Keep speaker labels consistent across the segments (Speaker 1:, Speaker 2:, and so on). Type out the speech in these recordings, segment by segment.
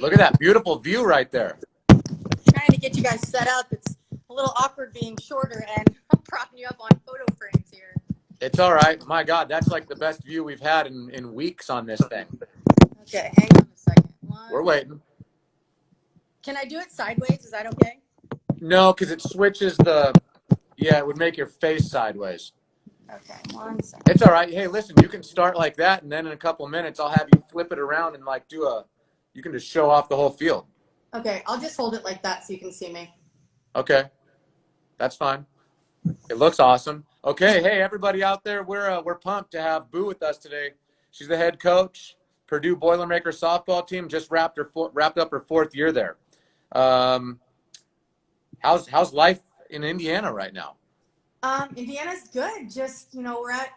Speaker 1: Look at that beautiful view right there.
Speaker 2: Trying to get you guys set up. It's a little awkward being shorter and I'm propping you up on photo frames here.
Speaker 1: It's all right. My God, that's like the best view we've had in weeks on this thing.
Speaker 2: Okay, hang on a second.
Speaker 1: We're waiting.
Speaker 2: Can I do it sideways? Is that okay?
Speaker 1: No, because it switches yeah, it would make your face sideways.
Speaker 2: Okay, 1 second.
Speaker 1: It's all right. Hey, listen, you can start like that, and then in a couple of minutes, I'll have you flip it around and like you can just show off the whole field.
Speaker 2: Okay, I'll just hold it like that so you can see me.
Speaker 1: Okay, that's fine. It looks awesome. Okay, hey everybody out there, we're pumped to have Boo with us today. She's the head coach, Purdue Boilermaker softball team. Just wrapped up her 4th year there. How's life in Indiana right now?
Speaker 2: Indiana's good. Just, we're at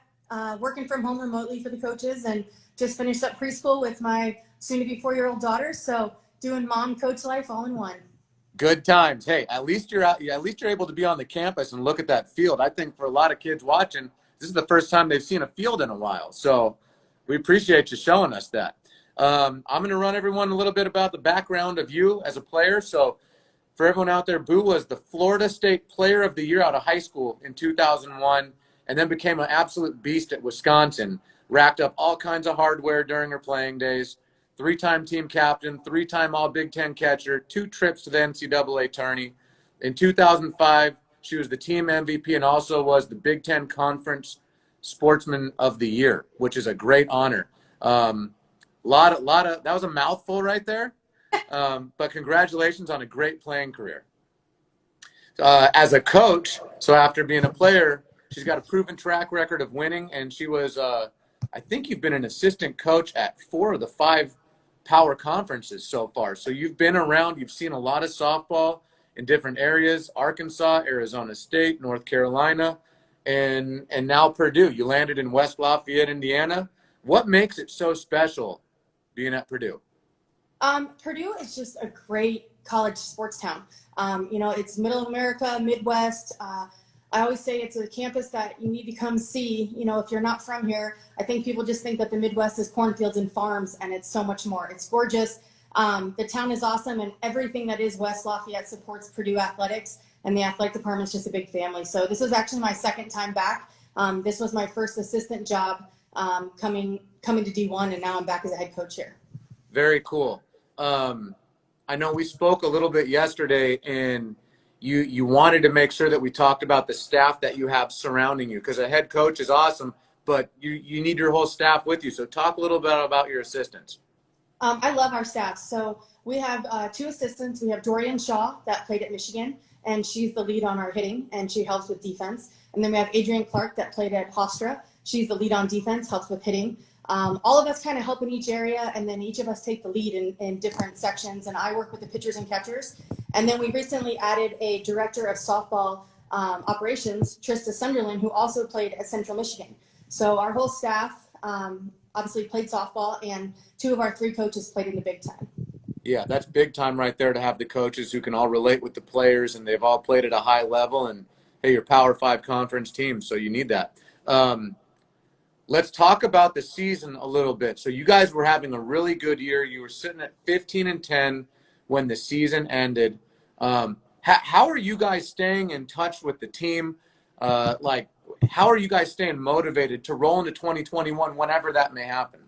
Speaker 2: working from home remotely for the coaches and just finished up preschool with my soon-to-be 4-year-old daughter. So doing mom coach life all in one.
Speaker 1: Good times. Hey, at least you're out. At least you're able to be on the campus and look at that field. I think for a lot of kids watching, this is the first time they've seen a field in a while. So we appreciate you showing us that. I'm going to run everyone a little bit about the background of you as a player. So for everyone out there, Boo was the Florida State Player of the Year out of high school in 2001, and then became an absolute beast at Wisconsin. Racked up all kinds of hardware during her playing days. 3-time team captain, 3-time All-Big Ten catcher, 2 trips to the NCAA tourney. In 2005, she was the team MVP and also was the Big Ten Conference Sportsman of the Year, which is a great honor. That was a mouthful right there. But congratulations on a great playing career. As a coach, so after being a player, she's got a proven track record of winning, and she was, I think you've been an assistant coach at 4 of the 5 power conferences so far. So you've been around, you've seen a lot of softball in different areas, Arkansas, Arizona State, North Carolina, and now Purdue. You landed in West Lafayette, Indiana. What makes it so special being at Purdue?
Speaker 2: Purdue is just a great college sports town. It's middle of America, Midwest. I always say it's a campus that you need to come see. If you're not from here, I think people just think that the Midwest is cornfields and farms, and it's so much more. It's gorgeous. The town is awesome, and everything that is West Lafayette supports Purdue athletics, and the athletic department is just a big family. So this was actually my 2nd time back. This was my first assistant job coming to D1, and now I'm back as a head coach here.
Speaker 1: Very cool. I know we spoke a little bit yesterday, and you wanted to make sure that we talked about the staff that you have surrounding you, because a head coach is awesome, but you need your whole staff with you. So talk a little bit about your assistants.
Speaker 2: I love our staff. So we have 2 assistants. We have Dorian Shaw that played at Michigan, and she's the lead on our hitting, and she helps with defense. And then we have Adrienne Clark that played at Hofstra. She's the lead on defense, helps with hitting. All of us kind of help in each area, and then each of us take the lead in different sections. And I work with the pitchers and catchers. And then we recently added a director of softball operations, Trista Sunderland, who also played at Central Michigan. So our whole staff obviously played softball, and 2 of our 3 coaches played in the Big Ten.
Speaker 1: Yeah, that's big time right there to have the coaches who can all relate with the players, and they've all played at a high level. And hey, you're Power 5 conference team, so you need that. Let's talk about the season a little bit. So you guys were having a really good year. You were sitting at 15-10 when the season ended. How are you guys staying in touch with the team? How are you guys staying motivated to roll into 2021 whenever that may happen?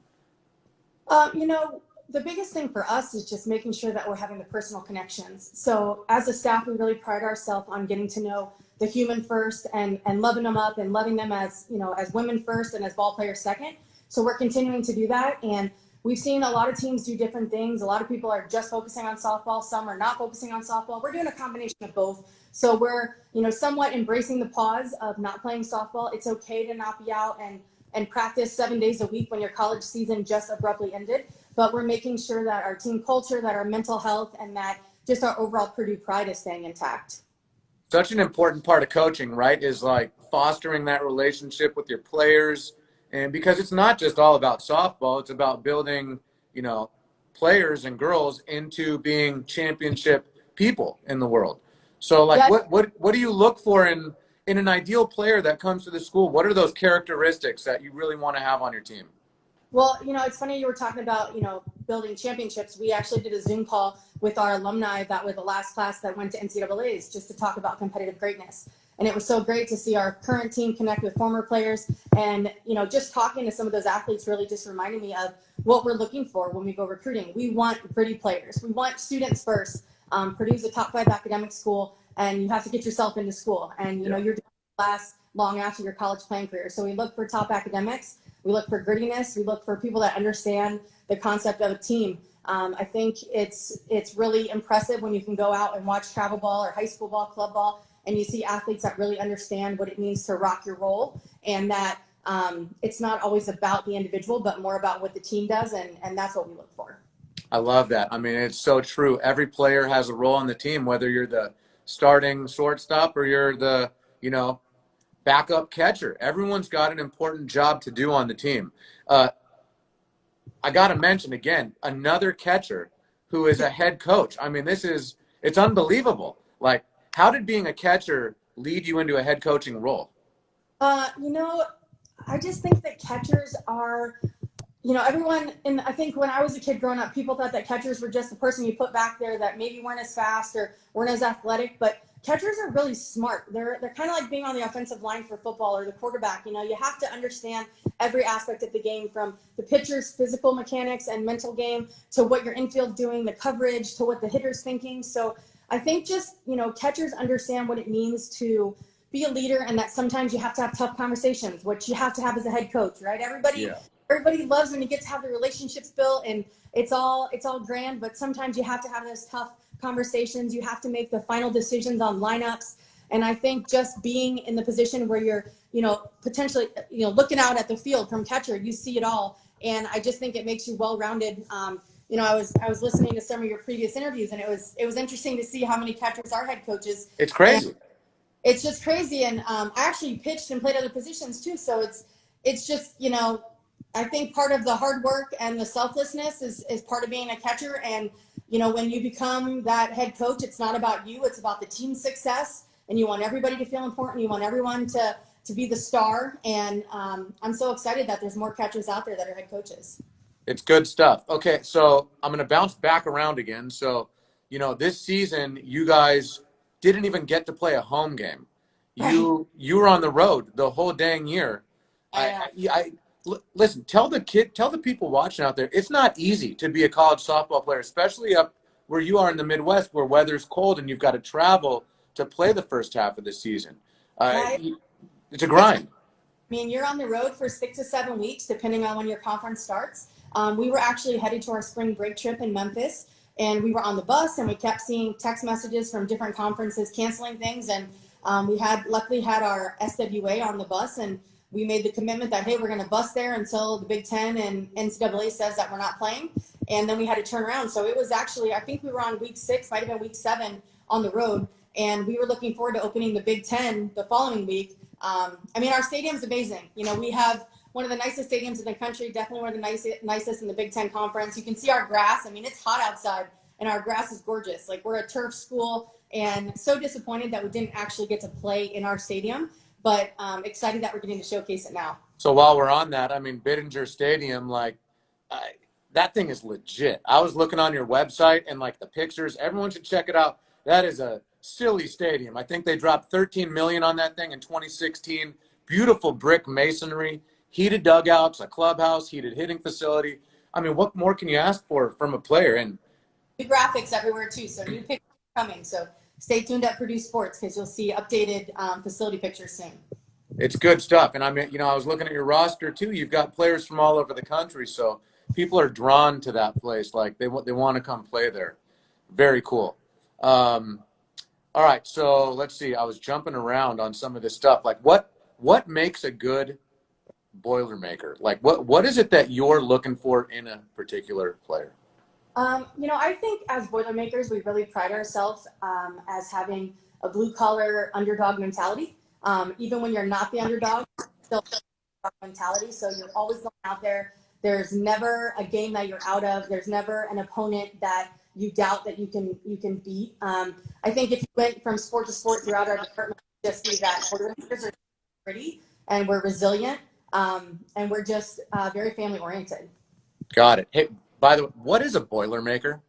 Speaker 2: The biggest thing for us is just making sure that we're having the personal connections. So as a staff, we really pride ourselves on getting to know the human first and loving them up and loving them as women first and as ball players second. So we're continuing to do that. And we've seen a lot of teams do different things. A lot of people are just focusing on softball. Some are not focusing on softball. We're doing a combination of both. So we're, somewhat embracing the pause of not playing softball. It's okay to not be out and practice 7 days a week when your college season just abruptly ended. But we're making sure that our team culture, that our mental health, and that just our overall Purdue pride is staying intact.
Speaker 1: Such an important part of coaching, right, is like fostering that relationship with your players. And because it's not just all about softball, it's about building, players and girls into being championship people in the world. So what do you look for in an ideal player that comes to the school? What are those characteristics that you really want to have on your team?
Speaker 2: Well, it's funny you were talking about, building championships. We actually did a Zoom call with our alumni that were the last class that went to NCAAs just to talk about competitive greatness. And it was so great to see our current team connect with former players. And, just talking to some of those athletes really just reminded me of what we're looking for when we go recruiting. We want gritty players. We want students first. Purdue's a top 5 academic school, and you have to get yourself into school. And, you're doing last long after your college playing career. So we look for top academics. We look for grittiness. We look for people that understand the concept of a team. I think it's really impressive when you can go out and watch travel ball or high school ball, club ball, and you see athletes that really understand what it means to rock your role, and that it's not always about the individual, but more about what the team does, and that's what we look for.
Speaker 1: I love that. I mean, it's so true. Every player has a role on the team, whether you're the starting shortstop or you're the, backup catcher. Everyone's got an important job to do on the team. I got to mention again, another catcher who is a head coach. I mean, it's unbelievable. Like, how did being a catcher lead you into a head coaching role?
Speaker 2: I just think that catchers are, everyone, and I think when I was a kid growing up, people thought that catchers were just the person you put back there that maybe weren't as fast or weren't as athletic, but catchers are really smart. They're kind of like being on the offensive line for football or the quarterback. You have to understand every aspect of the game, from the pitcher's physical mechanics and mental game to what your infield's doing, the coverage, to what the hitter's thinking. So I think just, catchers understand what it means to be a leader, and that sometimes you have to have tough conversations, which you have to have as a head coach, right? Everybody loves when you get to have the relationships built, and it's all grand, but sometimes you have to have those tough conversations. You have to make the final decisions on lineups. And I think just being in the position where you're, potentially, looking out at the field from catcher, you see it all. And I just think it makes you well-rounded. I was listening to some of your previous interviews, and it was interesting to see how many catchers are head coaches.
Speaker 1: It's crazy.
Speaker 2: And it's just crazy. And I actually pitched and played other positions too. So it's just, I think part of the hard work and the selflessness is part of being a catcher. And, when you become that head coach, it's not about you, it's about the team's success. And you want everybody to feel important. You want everyone to be the star. And I'm so excited that there's more catchers out there that are head coaches.
Speaker 1: It's good stuff. Okay, so I'm going to bounce back around again. So, this season, you guys didn't even get to play a home game. You were on the road the whole dang year. Listen, tell the people watching out there, it's not easy to be a college softball player, especially up where you are in the Midwest, where weather's cold and you've got to travel to play the first half of the season. It's a grind.
Speaker 2: I mean, you're on the road for 6 to 7 weeks, depending on when your conference starts. We were actually headed to our spring break trip in Memphis, and we were on the bus, and we kept seeing text messages from different conferences canceling things. And we luckily had our SWA on the bus, and we made the commitment that, hey, we're going to bus there until the Big Ten and NCAA says that we're not playing. And then we had to turn around. So it was actually, I think we were on week 6, might have been week 7 on the road. And we were looking forward to opening the Big Ten the following week. Our stadium's amazing. We have one of the nicest stadiums in the country, definitely one of the nicest in the Big Ten Conference. You can see our grass. I mean, it's hot outside, and our grass is gorgeous. Like, we're a turf school, and so disappointed that we didn't actually get to play in our stadium. But excited that we're getting to showcase it now.
Speaker 1: So while we're on that, Bittinger Stadium, that thing is legit. I was looking on your website and the pictures. Everyone should check it out. That is a silly stadium. I think they dropped $13 million on that thing in 2016. Beautiful brick masonry, heated dugouts, a clubhouse, heated hitting facility. What more can you ask for from a player? And
Speaker 2: new graphics everywhere too. So new pictures are coming. So stay tuned at Purdue Sports, because you'll see updated facility pictures soon.
Speaker 1: It's good stuff. And I was looking at your roster too. You've got players from all over the country. So people are drawn to that place. They want to come play there. Very cool. All right. So let's see. I was jumping around on some of this stuff. What makes a good Boilermaker? What is it that you're looking for in a particular player?
Speaker 2: I think as Boilermakers, we really pride ourselves as having a blue-collar underdog mentality. Even when you're not the underdog, still mentality. So you're always going out there. There's never a game that you're out of. There's never an opponent that you doubt that you can beat. I think if you went from sport to sport throughout our department, just be that Boilermakers are pretty and we're resilient. And we're just very family oriented.
Speaker 1: Got it. Hey, by the way, what is a Boilermaker?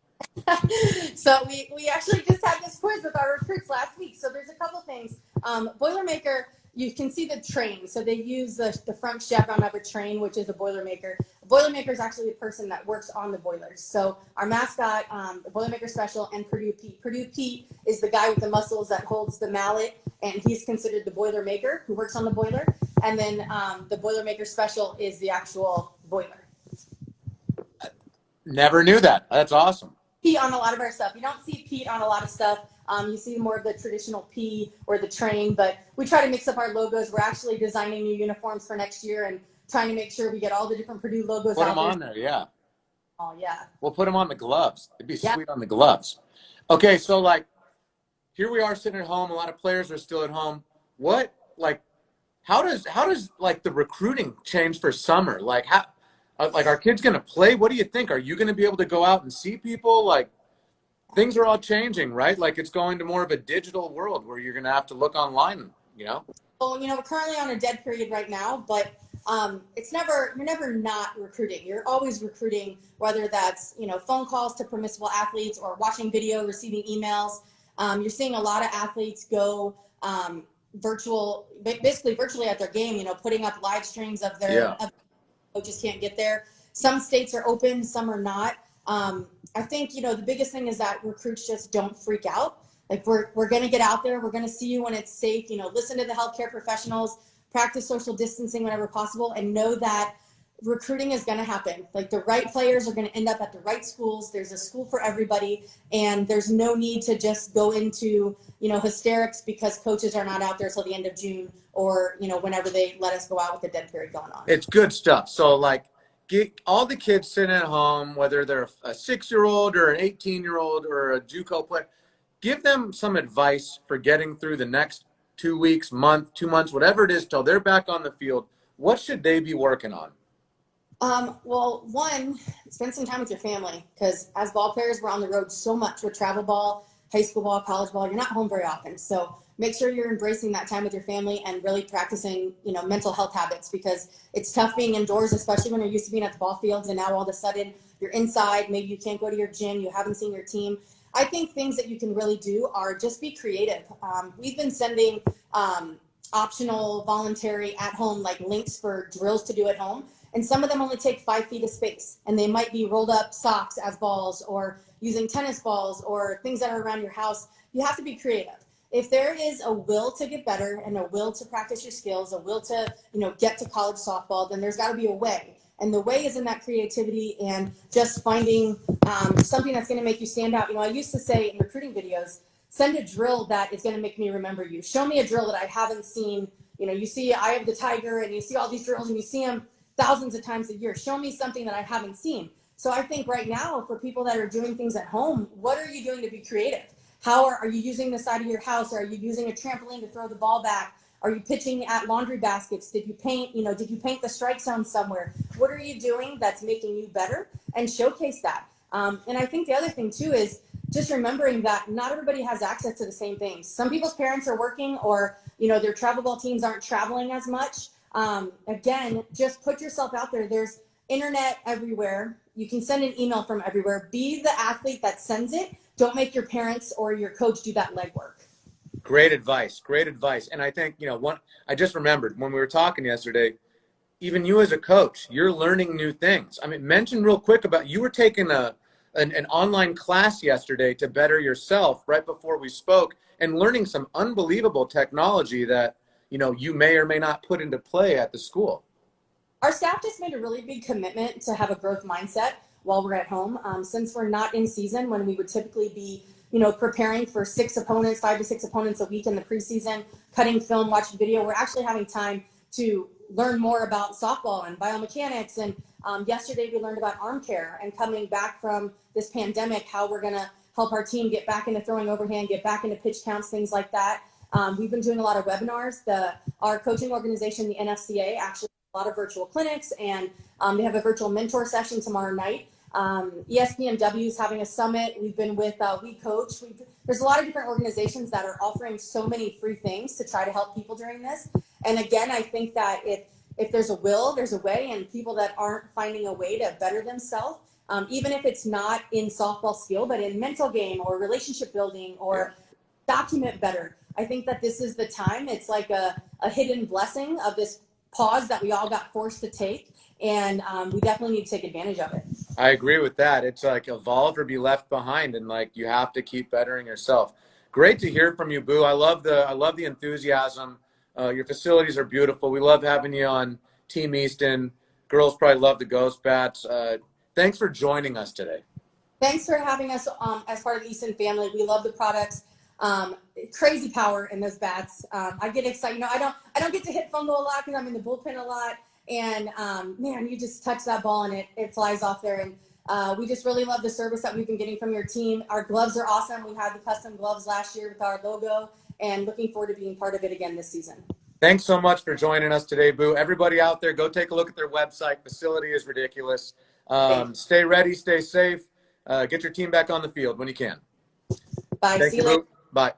Speaker 2: So we actually just had this quiz with our recruits last week. So there's a couple things. Boilermaker, you can see the train. So they use the front chevron of a train, which is a Boilermaker. A Boilermaker is actually the person that works on the boilers. So our mascot, the Boilermaker Special, and Purdue Pete. Purdue Pete is the guy with the muscles that holds the mallet, and he's considered the Boilermaker who works on the boiler. And then the Boilermaker Special is the actual boiler.
Speaker 1: Never knew that. That's awesome.
Speaker 2: Pete on a lot of our stuff. You don't see Pete on a lot of stuff. You see more of the traditional P or the train, but we try to mix up our logos. We're actually designing new uniforms for next year and trying to make sure we get all the different Purdue logos
Speaker 1: Put
Speaker 2: out
Speaker 1: them on there, yeah.
Speaker 2: Oh, yeah.
Speaker 1: We'll put them on the gloves. It'd be
Speaker 2: Yeah.
Speaker 1: sweet on the gloves. Okay, so like, here we are sitting at home. A lot of players are still at home. What, like, how does like the recruiting change for summer? Like, how, like, are kids going to play? What do you think? Are you going to be able to go out and see people? Like, things are all changing, right? Like, it's going to more of a digital world where you're going to have to look online, you know?
Speaker 2: Well, we're currently on a dead period right now, but you're never not recruiting. You're always recruiting, whether that's, phone calls to permissible athletes or watching video, receiving emails. You're seeing a lot of athletes go basically virtually at their game, putting up live streams of their coaches can't get there. Some states are open, some are not. I think, the biggest thing is that recruits just don't freak out. Like we're going to get out there. We're going to see you when it's safe, listen to the healthcare professionals, practice social distancing whenever possible, and know that recruiting is going to happen. Like the right players are going to end up at the right schools. There's a school for everybody, and there's no need to just go into, hysterics because coaches are not out there till the end of June or, whenever they let us go out with the dead period going on.
Speaker 1: It's good stuff. So like, get all the kids sitting at home, whether they're a 6-year-old or an 18-year-old or a JUCO player, give them some advice for getting through the next 2 weeks, month, 2 months, whatever it is, till they're back on the field. What should they be working on?
Speaker 2: Well, one, spend some time with your family, because as ball players, we're on the road so much with travel ball, high school ball, college ball. You're not home very often. So make sure you're embracing that time with your family and really practicing, mental health habits, because it's tough being indoors, especially when you're used to being at the ball fields and now all of a sudden you're inside. Maybe you can't go to your gym. You haven't seen your team. I think things that you can really do are just be creative. We've been sending optional, voluntary, at-home links for drills to do at home. And some of them only take 5 feet of space, and they might be rolled up socks as balls or using tennis balls or things that are around your house. You have to be creative. If there is a will to get better and a will to practice your skills, a will to, get to college softball, then there's got to be a way. And the way is in that creativity and just finding something that's going to make you stand out. I used to say in recruiting videos, send a drill that is going to make me remember you. Show me a drill that I haven't seen. You see Eye of the Tiger and you see all these drills and you see them thousands of times a year. Show me something that I haven't seen. So I think right now for people that are doing things at home, what are you doing to be creative? How are you using the side of your house? Are you using a trampoline to throw the ball back? Are you pitching at laundry baskets? Did you paint, did you paint the strike zone somewhere? What are you doing that's making you better? And showcase that. And I think the other thing too is just remembering that not everybody has access to the same things. Some people's parents are working or, their travel ball teams aren't traveling as much. Again, just put yourself out there. There's internet everywhere. You can send an email from everywhere. Be the athlete that sends it. Don't make your parents or your coach do that legwork.
Speaker 1: Great advice. Great advice. And I think, I just remembered when we were talking yesterday, even you as a coach, you're learning new things. I mean, mention real quick about you were taking an online class yesterday to better yourself right before we spoke and learning some unbelievable technology that, you may or may not put into play at the school.
Speaker 2: Our staff just made a really big commitment to have a growth mindset while we're at home. Since we're not in season, when we would typically be, preparing for 5 to 6 opponents a week in the preseason, cutting film, watching video, we're actually having time to learn more about softball and biomechanics. And yesterday we learned about arm care and coming back from this pandemic, how we're going to help our team get back into throwing overhand, get back into pitch counts, things like that. We've been doing a lot of webinars. Our coaching organization, the NFCA, actually has a lot of virtual clinics, and they have a virtual mentor session tomorrow night. ESPNW is having a summit. We've been with We Coach. There's a lot of different organizations that are offering so many free things to try to help people during this. And again, I think that if there's a will, there's a way, and people that aren't finding a way to better themselves, even if it's not in softball skill, but in mental game or relationship building or document better. I think that this is the time. It's like a hidden blessing of this pause that we all got forced to take, and we definitely need to take advantage of it.
Speaker 1: I agree with that. It's like evolve or be left behind, and like you have to keep bettering yourself. Great to hear from you, Boo. I love the enthusiasm. Your facilities are beautiful. We love having you on Team Easton. Girls probably love the Ghost Bats. Thanks for joining us today.
Speaker 2: Thanks for having us as part of the Easton family. We love the products. Crazy power in those bats. I get excited. You know, I don't get to hit fungo a lot because I'm in the bullpen a lot. And man, you just touch that ball and it flies off there. And we just really love the service that we've been getting from your team. Our gloves are awesome. We had the custom gloves last year with our logo, and looking forward to being part of it again this season.
Speaker 1: Thanks so much for joining us today, Boo. Everybody out there, go take a look at their website. Facility is ridiculous. Stay ready, stay safe. Get your team back on the field when you can.
Speaker 2: Bye.
Speaker 1: Thank
Speaker 2: See
Speaker 1: you,
Speaker 2: you later.
Speaker 1: Boo. Bye.